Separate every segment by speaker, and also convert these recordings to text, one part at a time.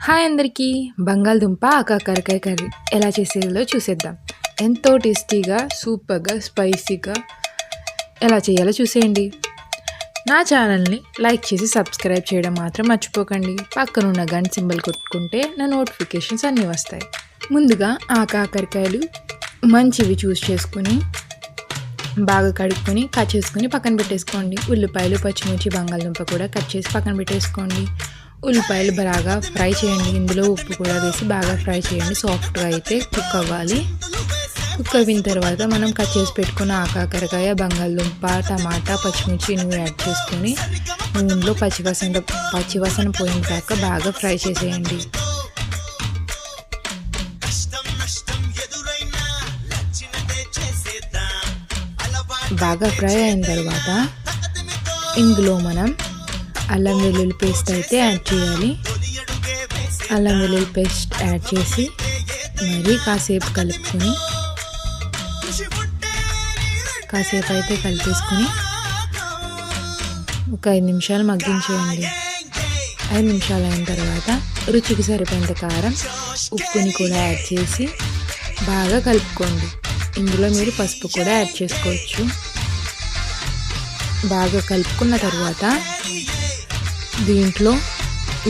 Speaker 1: Hi అందరికీ. బంగాళదుంప కాకరకాయ కర్రీ ఎలా చేసేదో చూసేద్దాం. ఎంతో టేస్టీగా, సూపర్గా, స్పైసీగా ఎలా చేయాలో చూసేయండి. నా ఛానల్ని లైక్ చేసి సబ్స్క్రైబ్ చేయడం మాత్రం మర్చిపోకండి. పక్కనున్న గంట సింబల్ కొట్టుకుంటే నా నోటిఫికేషన్స్ అన్నీ వస్తాయి. ముందుగా ఆ కాకరకాయలు మంచివి చూస్ చేసుకుని బాగా కడుక్కొని కట్ చేసుకొని పక్కన పెట్టేసుకోండి. ఉల్లిపాయలు, పచ్చిమిర్చి, బంగాళదుంప కూడా కట్ చేసి పక్కన పెట్టేసుకోండి. ఉల్లిపాయలు బాగా ఫ్రై చేయండి. ఇందులో ఉప్పు కూడా వేసి బాగా ఫ్రై చేయండి. సాఫ్ట్గా అయితే కుక్ అవ్వాలి. కుక్ అయిన తర్వాత మనం కట్ చేసి పెట్టుకున్న ఆ కాకరకాయ, బంగాళదుంప, టమాటా, పచ్చిమిర్చి యాడ్ చేసుకొని నూనెలో పచ్చివాసన పోయిన దాకా బాగా ఫ్రై చేసేయండి. బాగా ఫ్రై అయిన తర్వాత ఇందులో మనం అల్లం వెల్లుల్లి పేస్ట్ అయితే యాడ్ చేయాలి. అల్లం వెల్లుల్లి పేస్ట్ యాడ్ చేసి మరి కాసేపు కలుపుకొని అయితే కలిపేసుకొని ఒక 5 నిమిషాలు మగ్గించేయండి. 5 నిమిషాలు అయిన తర్వాత రుచికి సరిపోయేంత కారం, ఉప్పుని కూడా యాడ్ చేసి బాగా కలుపుకోండి. ఇందులో మీరు పసుపు కూడా యాడ్ చేసుకోవచ్చు. బాగా కలుపుకున్న తర్వాత దీంట్లో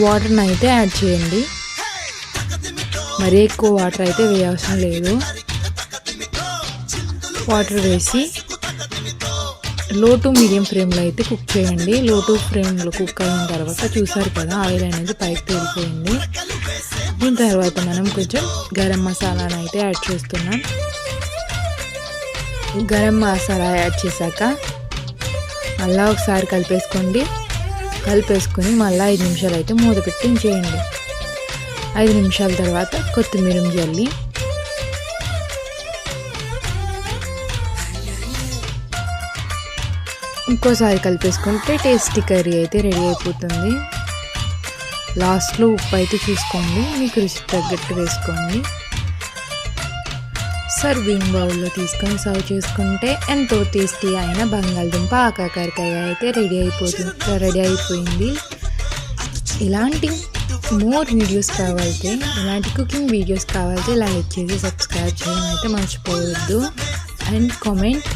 Speaker 1: వాటర్ని అయితే యాడ్ చేయండి. మరీ ఎక్కువ వాటర్ అయితే వేయవసరం లేదు. వాటర్ వేసి లో టు మీడియం ఫ్లేమ్లో అయితే కుక్ చేయండి. లో టు ఫ్లేమ్లో కుక్ అయిన తర్వాత చూసారు కదా, ఆయిల్ అనేది పైకి తేలిపోయింది. దీని తర్వాత మనం కొంచెం గరం మసాలాను అయితే యాడ్ చేస్తున్నాం. గరం మసాలా యాడ్ చేశాక మళ్ళీ ఒకసారి కలిపేసుకొని మళ్ళీ 5 నిమిషాలు అయితే మూత పెట్టి ఉంచేయండి. 5 నిమిషాల తర్వాత కొత్తిమీర జల్లి ఇంకోసారి కలిపేసుకుంటే టేస్టీ కర్రీ అయితే రెడీ అయిపోతుంది. లాస్ట్లో ఉప్పు అయితే చూసుకోండి, మీకు రుచి తగ్గట్టు వేసుకోండి. సర్వింగ్ బౌల్లో తీసుకొని సర్వ్ చేసుకుంటే ఎంతో టేస్టీ అయిన బంగాళదుంప కాకరకాయ అయితే రెడీ అయిపోయింది. ఇలాంటి వీడియోస్ కావాలంటే, ఇలాంటి కుకింగ్ వీడియోస్ కావాలంటే లైక్ చేసి సబ్స్క్రైబ్ చేయడం అయితే మర్చిపోవద్దు. And comment